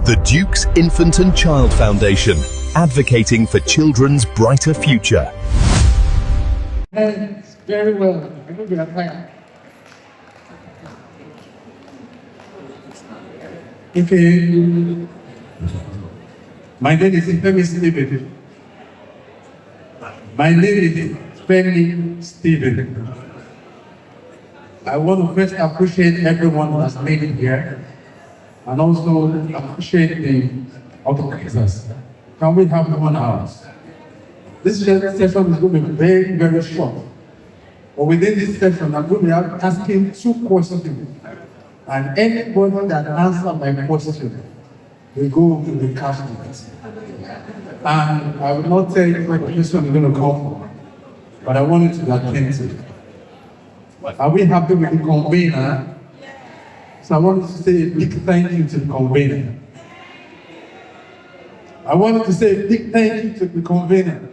The Duke's Infant and Child Foundation, advocating for children's brighter future. Very well. I think we are fine. Okay. My name is Femi. My name is Femi Stephen. I want to first appreciate everyone who has made it here, and also appreciate the organizers. Can we have 1 hour? This session is going to be very, very short. But within this session, I'm going to be asking 2 questions. And anybody that answers my question will go to the cash box. And I will not tell you where the question is going to come from, but I want you to attend to it. Are we happy with the convener? So I want you to say a big thank you to the convener. I want you to say a big thank you to the convener.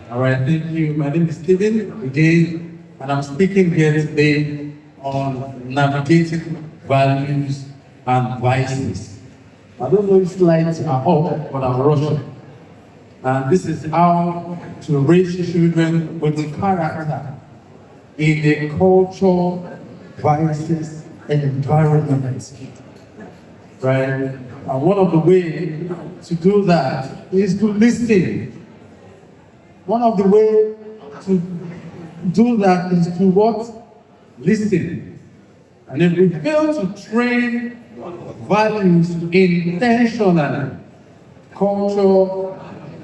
All right, thank you. My name is Stephen again, and I'm speaking here today on navigating values and vices. I don't know if slides are up, but I'm rushing. And this is how to raise children with the character in a culture, vices, and environment. Right? And one of the ways to do that is to listen. One of the ways to do that is to what? Listen. And if we fail to train values intentionally, culture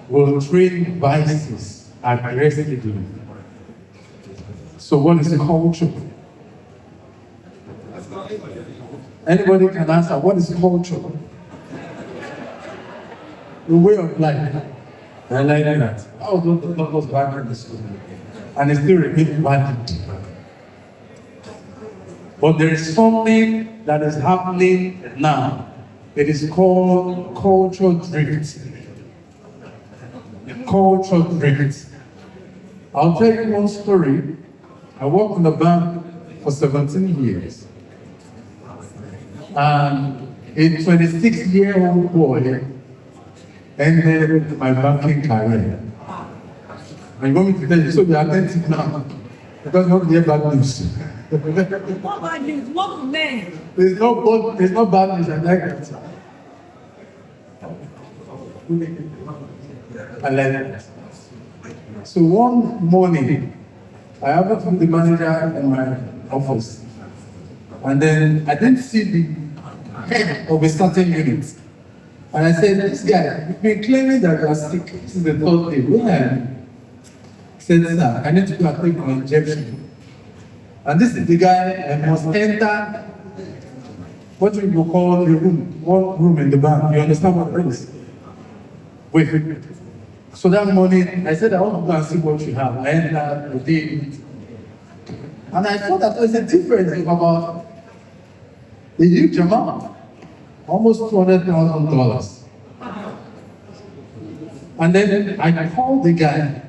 will train vices aggressively. So what is the culture? Anybody can answer, what is culture? The way of life. I like that. Oh, that was back in the school. And it's still repeating badly. But there is something that is happening now. It is called culture drift. Culture drift. I'll tell you one story. I worked in the bank for 17 years. And a 26-year-old boy ended my banking career. I'm going to tell you, so you are attentive now. Because you don't hear bad news. What bad news? What men? There's no bad news, I like that. I like that. So one morning, I happened to be the manager in my office. And then I didn't see the head of a certain unit. And I said, this guy, you've been claiming that you are sick. This is the 3rd day. Where are you? He said, sir, I need to go and take my injection. And this is the guy I must enter what we will call a room, one room in the bank. You understand what it is? Wait. So that morning, I said, I want to go and see what you have. I entered, I did. And I thought that there was a difference of about a huge amount. Almost $200,000. And then I called the guy.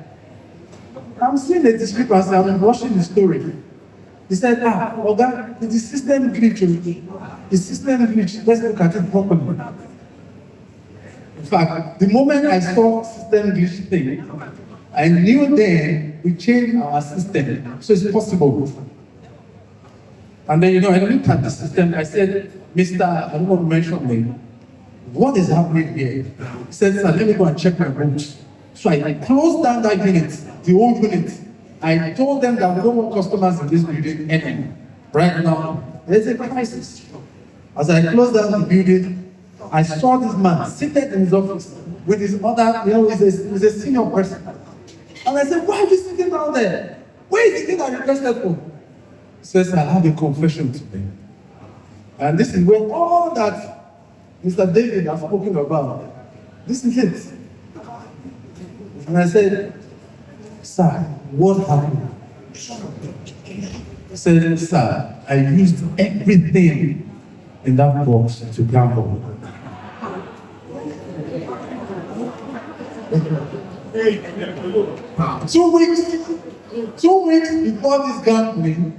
I'm seeing the discrepancy, I'm rushing the story. He said, Oga, the system glitch. The system glitch, let's look at it properly. In fact, the moment I saw system glitch thing, I knew then we changed our system, so it's possible. And then, I looked at the system, I said, Mr. I don't want to mention name, what is happening here? He said, sir, let me go and check my books. So I closed down that unit, the old unit. I told them that we don't want customers in this building anymore. Right now, there's a crisis. As I closed down the building, I saw this man seated in his office with his other, he's a senior person. And I said, why are you sitting down there? Where is the thing that you requested for? He says, I have a confession today. And this is where all that Mr. David has spoken about, this is it. And I said, sir, what happened? He said, sir, I used everything in that box to gamble. 2 weeks before this gambling,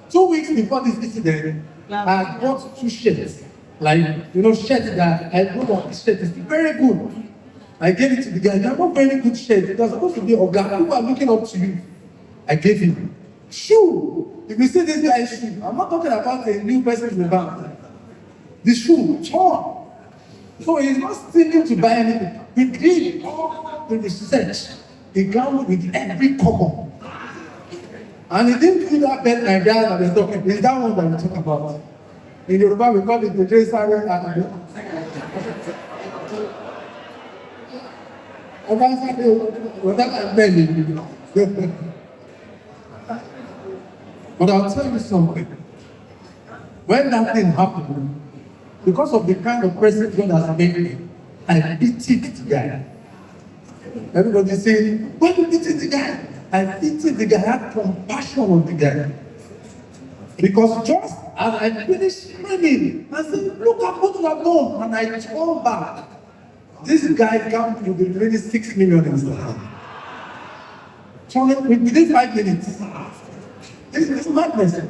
2 weeks before this incident, I bought 2 shares Like, shirt that I put on this shirt is very good. I gave it to the guy. You have a very good shirt. It was supposed to be Oga. People are looking up to you. I gave him shoe. If you see this guy's shoe, I'm not talking about a new person in the bank. The shoe, torn. So he's not sticking to buy anything. He did all the research. He gambled with every cover. And he didn't do that bet like that that he's talking. It's that one that we talk about. In Yoruba, we call it the J Sare and but I'll tell you something. When that thing happened, because of the kind of person God has made me, I pitied the guy. Everybody saying, why you pity the guy? I pitied the guy, I had compassion on the guy. Because just as I finished screaming, I said, look at what you have done. And I turned back. This guy came with the remaining 6 million in his hand. Within 5 minutes. This is madness. He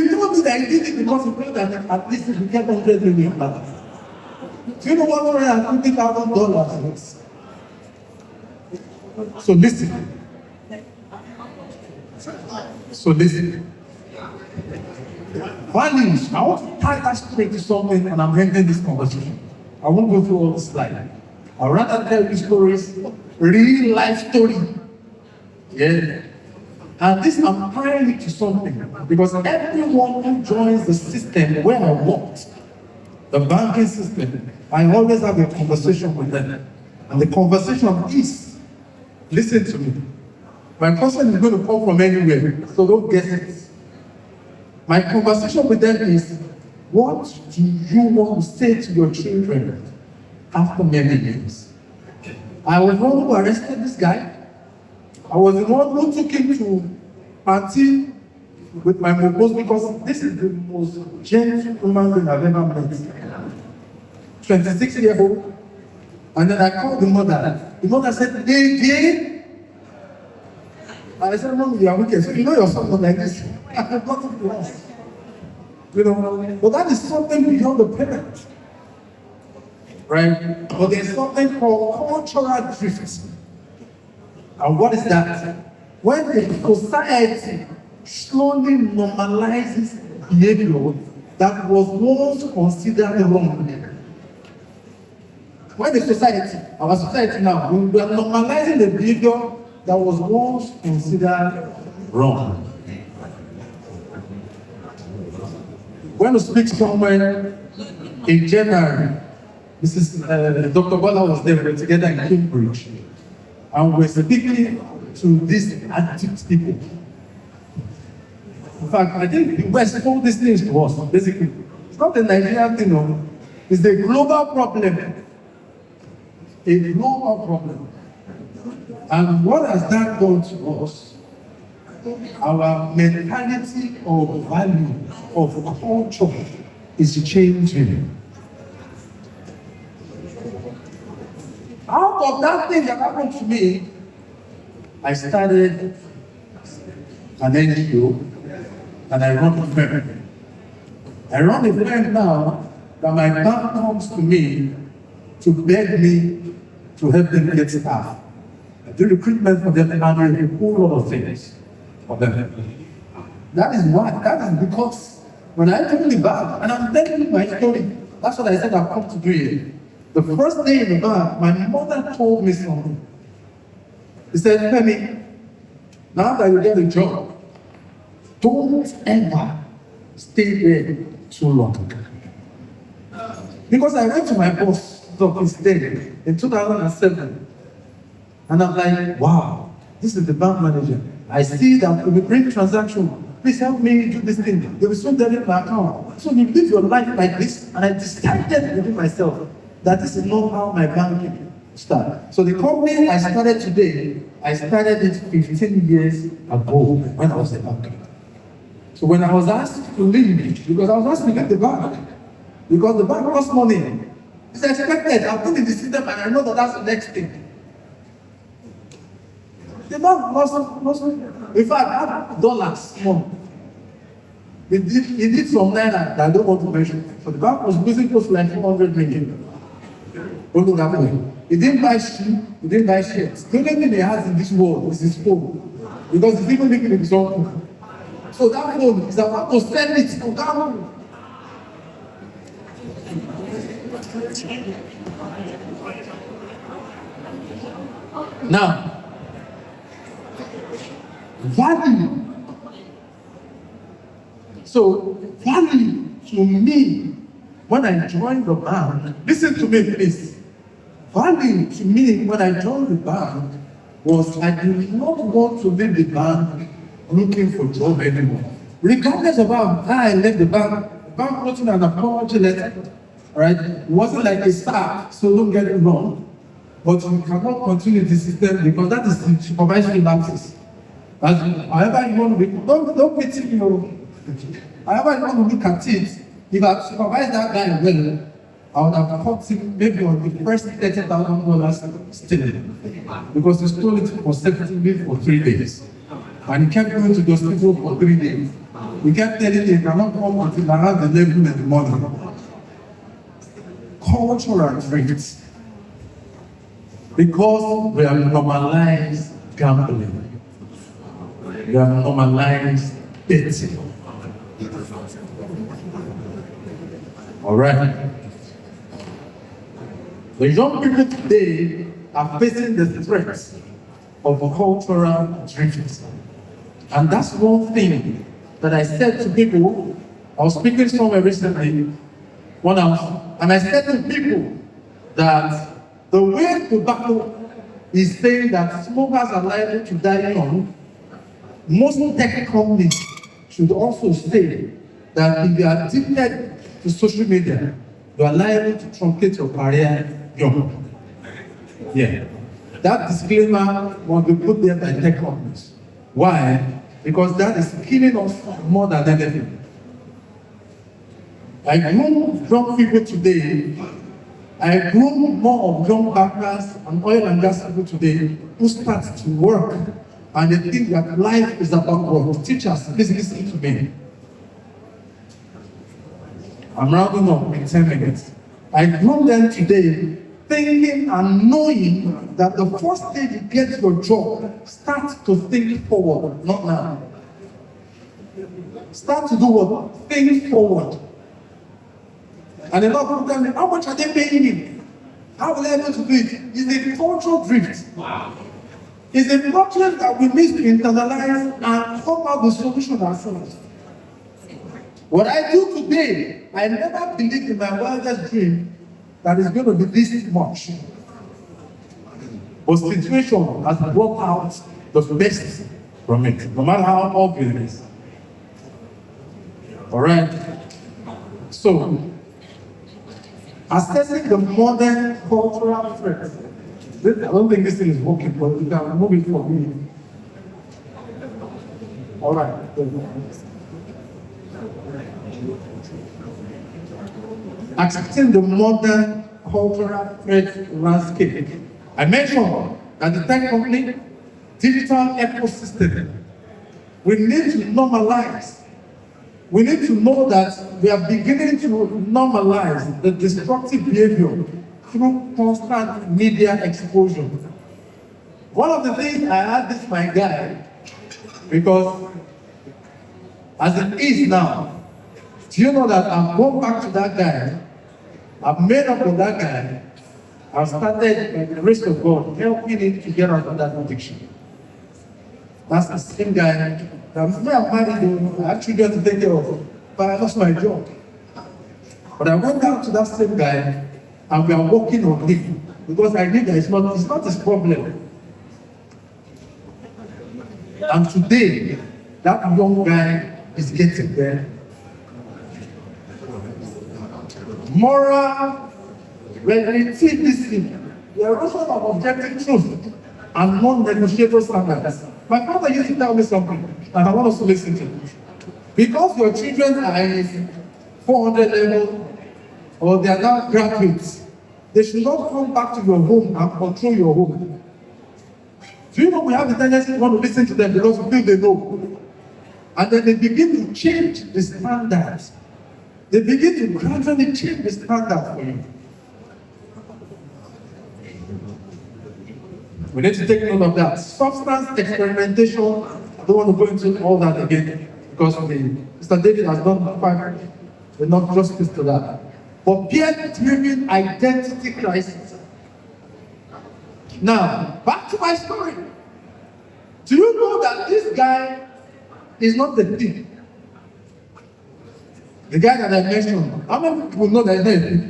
told me that he did it because he felt that at least he get 100 million back. Do you know what $150,000 is? So listen. Values. I want to tie that straight to something and I'm ending this conversation. I won't go through all the slides. I'd rather tell you stories, real life story. Yeah. And this I'm tying it to something because everyone who joins the system where I worked, the banking system, I always have a conversation with them. And the conversation is, listen to me. My person is going to come from anywhere, so don't guess it. My conversation with them is, what do you want to say to your children after many years? I was the one who arrested this guy. I was the one who took him to party with my mobos because this is the most gentle human being I've ever met. 26-year-old. And then I called the mother. The mother said, they. And I said, Mom, you are wicked. So you know your son was like this. I have nothing to ask. But that is something beyond the parent. Right? But there's something called cultural drift. And what is that? When the society slowly normalizes behavior that was once considered wrong. When the society, our society now, we are normalizing the behavior that was once considered wrong. When we speak somewhere in January, Dr. Bola was there, we were together in Cambridge, and we're speaking to these addict people. In fact, I think the West told these things to us, basically. It's not a Nigerian thing, no. It's a global problem. A global problem. And what has that done to us? Our mentality of value, of culture is changing. Out of that thing that happened to me, I started an NGO and I run a firm. I run a firm now that my bank comes to me to beg me to help them get staff. I do recruitment for them and I do a whole lot of things for them. That is why. That is because when I took the bank and I'm telling you my story, that's what I said I've come to do here. The first day in the bank, my mother told me something. She said, Femi, now that you get a job, don't ever stay there too long. Because I went to my boss, Dr. Steady, in 2007. And I'm like, wow, this is the bank manager. I see that when we bring transaction, please help me do this thing. They will soon debit my account. So you live your life like this, and I decided within myself that this is not how my banking started. So the company I started today, I started it 15 years ago when I was a banker. So when I was asked to leave, because I was asked to leave the bank, because the bank lost money, it's expected. I've been in the system and I know that that's the next thing. The bank lost in fact, I had dollars more. He did some naira that I don't want to mention. So the bank was losing close to like 400 million. Don't look that way. He didn't buy shoe, he didn't buy shirts. The only thing he has in this world is his phone. Because he's even making his own phone. So that phone is about to send it to Ghana. Now, value. So, value to me, when I joined the band, listen to me please. Value to me when I joined the band was I did not want to leave the band looking for job anymore. Regardless of how I left the band wrote in an apology letter, right? It wasn't like a star, so don't get it wrong. But you cannot continue the system because that is the supervisory lapses. However you want to be, don't pity me. However you want to look at it, if I supervised that guy well, I would have caught him maybe on the first $30,000 still. Because he stole it consecutively for 3 days. And he kept going to the hospital for 3 days. We kept telling him he cannot come until around 11 in the morning. Cultural traits. Because we have normalized gambling. We have normalized betting. All right. The young people today are facing the threats of cultural drift. And that's one thing that I said to people. I was speaking somewhere recently, and I said to people that the way tobacco is saying that smokers are liable to die young, most tech companies should also say that if you are addicted to social media, you are liable to truncate your career young. Yeah. That disclaimer must be put there by tech companies. Why? Because that is killing us more than anything. I groom young people today. I groom more of young bankers and oil and gas people today who start to work and they think that life is about work. Teachers, please listen to me. I'm rounding up in 10 minutes. I groom them today thinking and knowing that the first day you get your job, start to think forward, not now. Start to do what? Think forward. And then people tell me, how much are they paying me? How will I be able to do it? It's a cultural drift. Wow. It's a problem that we need to internalize and come out with solution ourselves. What I do today, I never believed in my wildest dream that it's going to be this much. But situation has brought out the best from it, no matter how obvious it is. All right? So, assessing the modern cultural threats. I don't think this thing is working, but you can move it for me. All right. Accepting the modern cultural threat landscape. I mentioned that the tech company, digital ecosystem, we need to normalize. We need to know that we are beginning to normalize the destructive behavior through constant media exposure. One of the things I had this my guy, because as it is now, do you know that I've gone back to that guy, I've made up with that guy, I've started, by the grace of God, helping him to get out of that addiction. That's the same guy that I'm married, I had children to take care of, but I lost my job. But I went down to that same guy and we are working on him because I knew that it's not his problem. And today, that young guy is getting there. Moral relativism, the erosion of objective truth and non-negotiable standards. My father used to tell me something, and I want us to listen to it. Because your children are in 400 level, or they are now graduates, they should not come back to your home and control your home. Do you know we have the tendency to want to listen to them because we feel they know? And then they begin to change the standards. They begin to gradually change the standards for you. We need to take note of that. Substance experimentation, I don't want to go into all that again because Mr. David has done quite enough justice to that. But peer-driven identity crisis. Now, back to my story. Do you know that this guy is not the thief? The guy that I mentioned, how many people know that he's not a thief?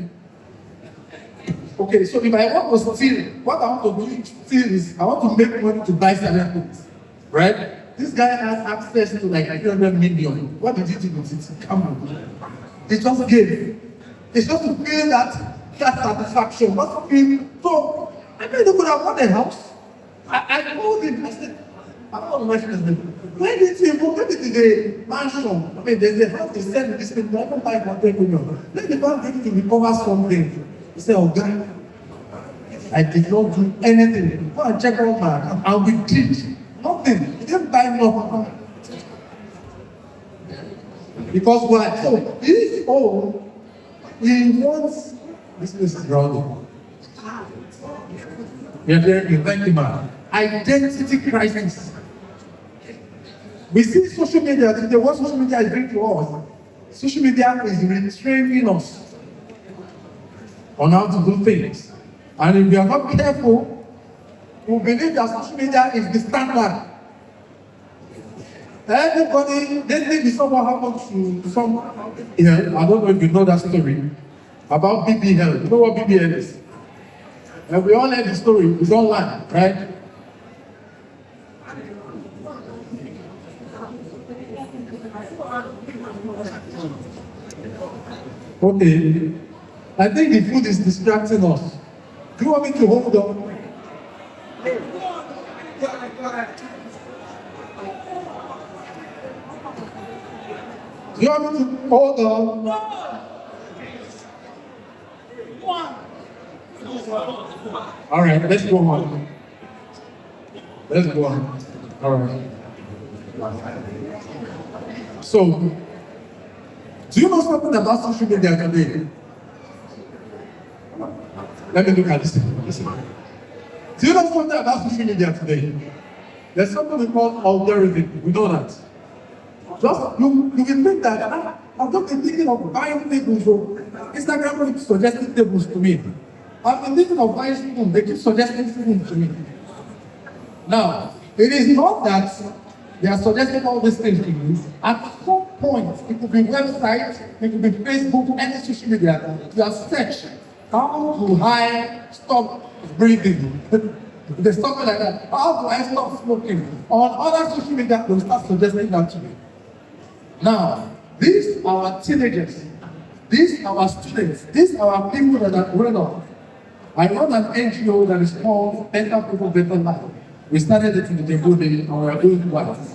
Okay, so if I want to steal, what I want to do steal is I want to make money to buy certain things, right? This guy has access to like 300 million. What did he do with it? Come on. He just gave. It's just to feel that satisfaction, not to feel. So, I mean, they could have bought a house. I told him, I said, I'm not mentioning them. Why did you go? Maybe the mansion. I mean, there's a house, they said this thing, I don't buy for 10 million. Let the bank give to recover something. He said, oh, God, I did not do anything. Go and check out my account. And we did nothing. He didn't buy more. Because why? So, this all, he wants, this is drowning. We are hearing, thank you, man. Identity crisis. We see social media today. What social media is doing to us? Social media is retraining us on how to do things. And if we are not careful, we believe that social media is the standard. Everybody, they think it's someone happened to some, I don't know if you know that story about BBL. You know what BBL is? And we all heard the story. It's online, right? Okay. I think the food is distracting us. Do you want me to hold on? Do you want me to hold on? All right, let's go on. Let's go on. All right. So, do you know something about social media today? Let me look at this. Listen. Do you know something about social media today? There's something we call algorithm. We know that. Just you will think that I've just been thinking of buying tables. Instagram keeps suggesting tables to me. I've been thinking of buying spoons. They keep suggesting spoons to me. Now, it is not that they are suggesting all these things to you. At some point, it could be websites, it could be Facebook, any social media. You have searched how do I stop breathing? There's something like that. How do I stop smoking? On other social media, they'll start suggesting that to me. Now, these are our teenagers. These are our students. These are our people that are growing up. I run an NGO that is called Better People, Better Life. We started it in the Djibouti on our own wives.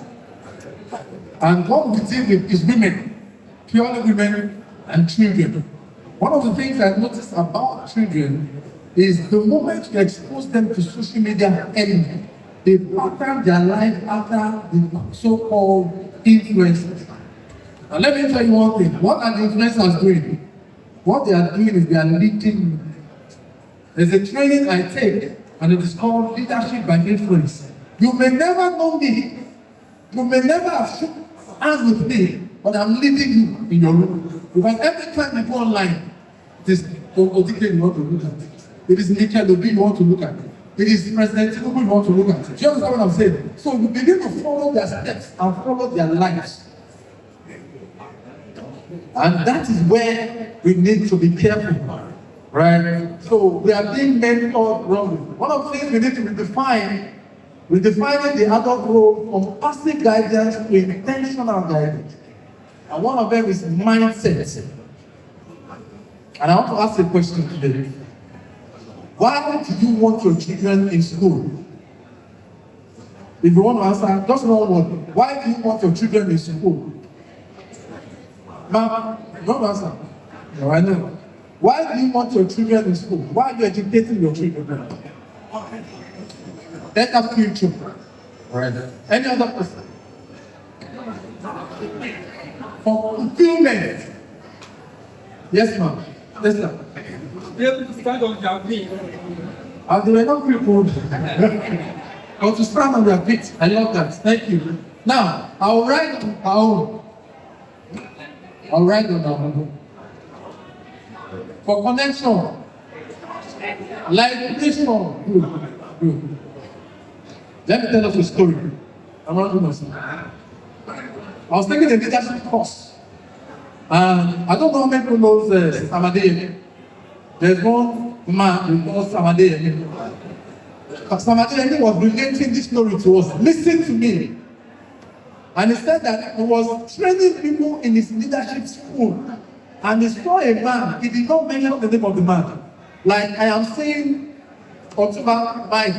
And what we deal with is women, purely women and children. One of the things I noticed about children is the moment you expose them to social media early, they pattern their life after the so-called influencers. Now let me tell you one thing. What are the influencers doing? What they are doing is they are leading. There's a training I take, and it is called Leadership by Influence. You may never know me. You may never have shook hands with me, but I'm leading you in your room. Because every time you go online, it is Ogundipe you want to look at. It is Obi you want to look at. It is President Tinubu you want to look at. Do you understand what I'm saying? So you begin to follow their steps and follow their lives. And that is where we need to be careful. Right? So we are being mentored wrongly. One of the things we need to redefining the adult role from passive guidance to intentional guidance. And one of them is mindset. And I want to ask a question today. Why do you want your children in school? If you want to answer, just one word. Why do you want your children in school? Mama, you want to answer? No, I know. Why do you want your children in school? Why are you educating your children? Better future. Right. Any other person? women. Yes, ma'am. Yes, sir. Be able to stand on their feet. And they were not people. Or to stand on their feet. I love that. Thank you. Now, I'll write on our own. I'll write on our own. For connection. Liberation. Good. Let me tell us a story. I'm not doing myself. I was taking a leadership course. And I don't know how many people know Samadhi. There's one man who calls Samadhi. Samadhi was relating this story to us. Listen to me. And he said that he was training people in his leadership school. And he saw a man. He did not mention the name of the man. Like I am saying, Otuba, Mike,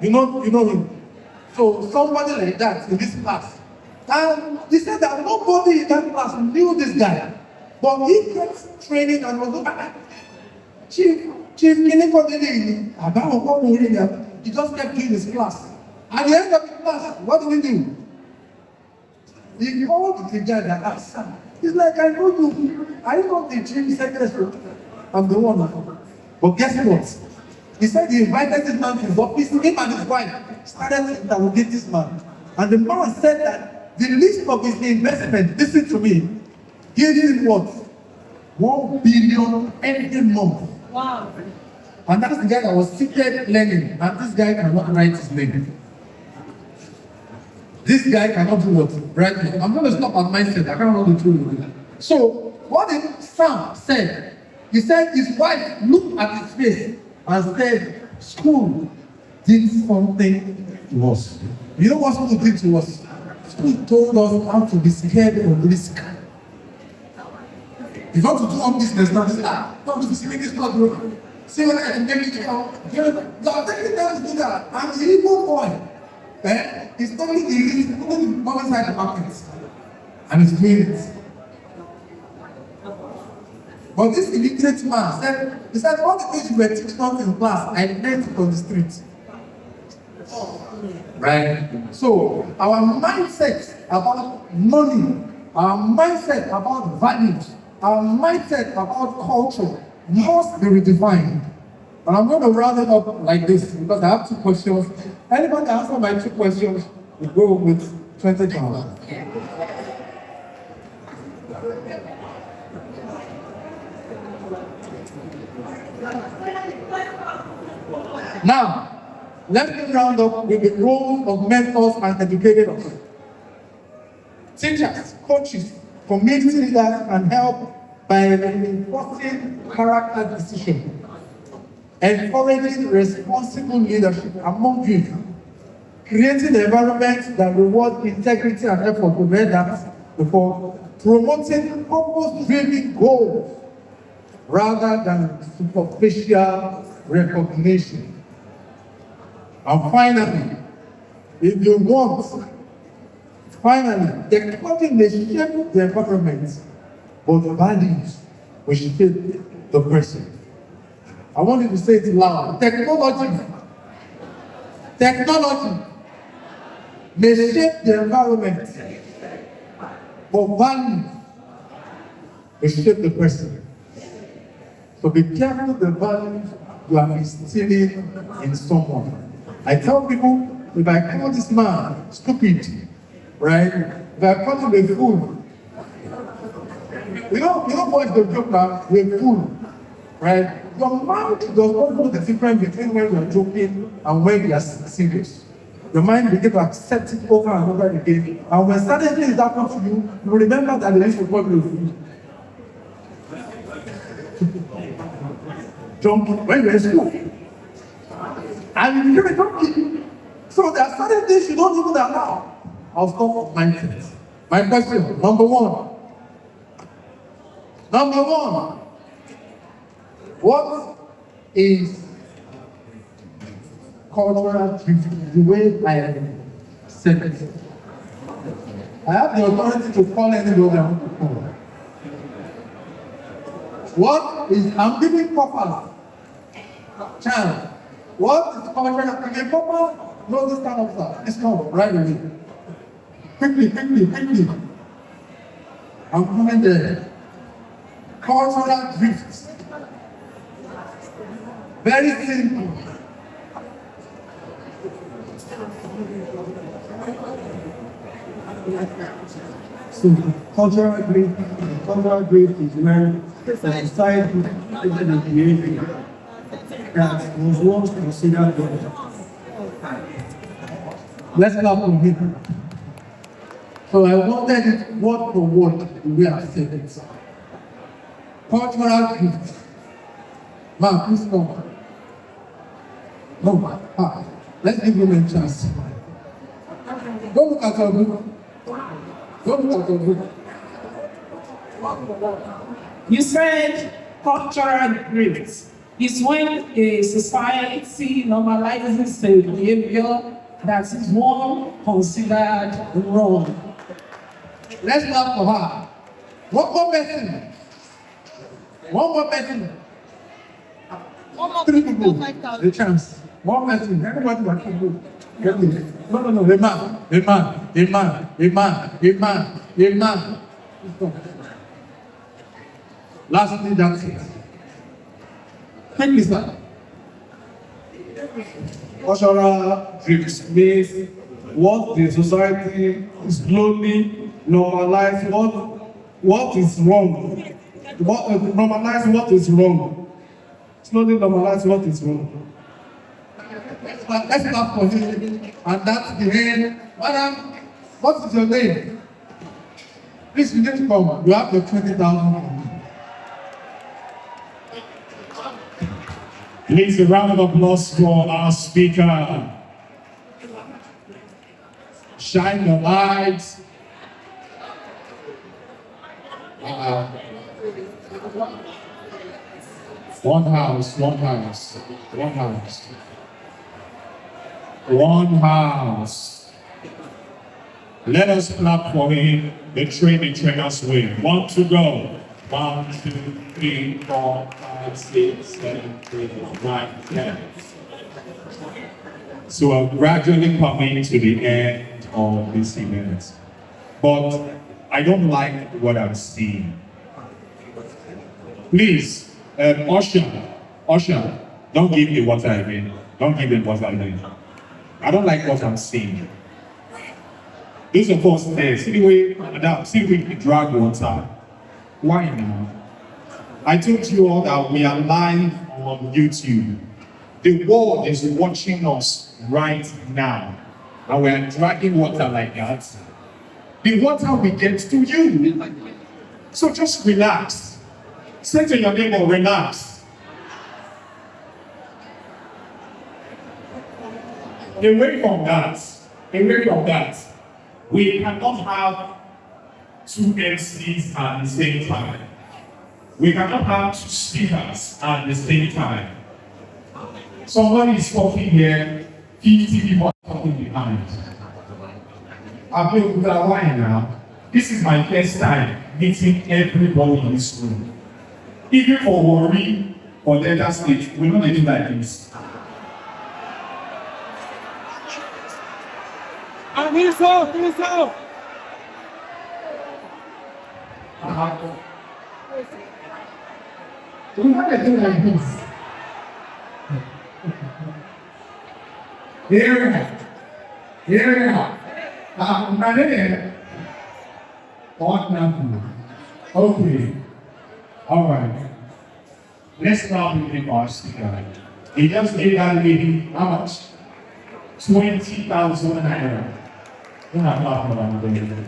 you know him. So somebody like that in this class. And he said that nobody in that class knew this guy. But he kept training and was like, Chief, he just kept doing his class. At the end of the class, what did he do? He called the guy that asked. He's like, I know you. I know the chief secretary. I'm the one. But guess what? He said he invited this man to his office. Him and his wife started to interrogate this man. And the man said that the list of his investment, listen to me, gives him what? 1 billion every month. Wow. And that's the guy that was seated learning. And this guy cannot write his name. This guy cannot do what? Write it. I'm going to stop at mindset. I can't run the truth. So, what did Sam said? He said his wife looked at his face and said, school did something to us. You know what school did to us? School told us how to be scared of risk. If you want to do all business now, say, don't be scared, this not broken. See what I can make it out. You are taking them to do that. And the evil boy, he's taking the risk, putting the inside the market. And he's doing it. But this illiterate man said, all the things you were teaching us in class, I learned it on the street. Right? So, our mindset about money, our mindset about values, our mindset about culture must be redefined. And I'm going to round it up like this because I have 2 questions. Anybody answer my 2 questions, we go with 20,000. Now, let me round up with the role of mentors and educators. Teachers, coaches, community leaders can help by reinforcing character decision, encouraging responsible leadership among youth, creating an environment that rewards integrity and effort to read that before, promoting purpose-driven goals rather than superficial recognition. And finally, if you want, technology may shape the environment, but the values will shape the person. I want you to say it loud. Technology may shape the environment, but values will shape the person. So be careful the values you are instilling in someone. I tell people, if I call this man stupid, right? If I call him a fool, you know boys don't joke now, we're a fool, right? Your mind does not know the difference between when you're joking and when you're serious. Your mind begins to accept it over and over again. And when certain things happen to you, you remember that there is a problem with you. Jumping when you're in school. And you become a donkey. So there are certain things you don't even allow. I'll stop mindset. My question, number one. What is cultural drift? The way I said it. I have the authority to call anybody I want to call. What is, I'm giving proper chance. What is cultural? Okay, proper, no, this kind of stuff. It's not right away. Quickly. I'm coming there. Cultural drift. Very simple. So cultural drift is when society created a behavior that was once considered wrong. Let's clap for him. So I wanted it word for word the way I said it. Cultural drift. Man, please come. No, let's give him a chance. Go look at your book. Go look at your book. You said cultural drift is when a society normalizes a behavior that is one considered wrong. Let's clap for her. One more person. One more person. Three people. The chance. One person. Everybody want to go. No. A man. Lastly, that's it. Thank you, sir. Cultural drift means what the society slowly normalize what is wrong. Normalize what is wrong. Slowly normalize what is wrong. Let's clap for him. And that's the end. Madam, what is your name? Please, you need to come. You have the 20,000. Please, a round of applause for our speaker. Shine the light. One house. Let us clap for him. The trainers win. 1 to go. 1, 2, 3, 4, 5, 6, 7, 8, 9, 10. So we're gradually coming to the end of this event. But I don't like what I'm seeing. Please, Usher, don't give me what I mean. Don't give me what I mean. I don't like what I'm seeing. This is the first day. See the way, madam, see the way we drag water. Why now? I told you all that we are live on YouTube. The world is watching us right now. And we are dragging water like that. The water will get to you. So just relax. Say to your neighbor, relax. Away from that, we cannot have two MCs at the same time. We cannot have two speakers at the same time. Somebody is talking here, 50 people are talking behind. I've been with a while now. This is my first time meeting everybody in this room. Even for worry or later stage, we're not doing like this. Here's up. We want to do like this. Here we are. Okay. All right. Let's now begin our speaker. He just gave that lady how much? 20,000 naira. We're not talking about that.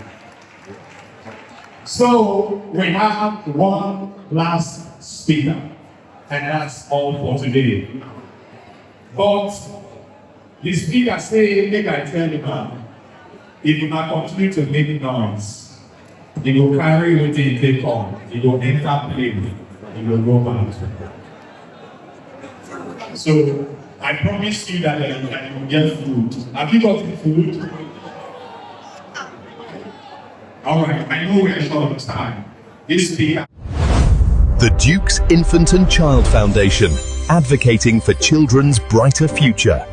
So we have one last speaker, and that's all for today. But the speaker say, make I tell you now, if you not continue to make noise, you will carry with it take on, you will enter plane, you will go back. So I promise you that you will get food. Have you got the food? All right, I know we're short of time. This speaker. The Duke's Infant and Child Foundation, advocating for children's brighter future.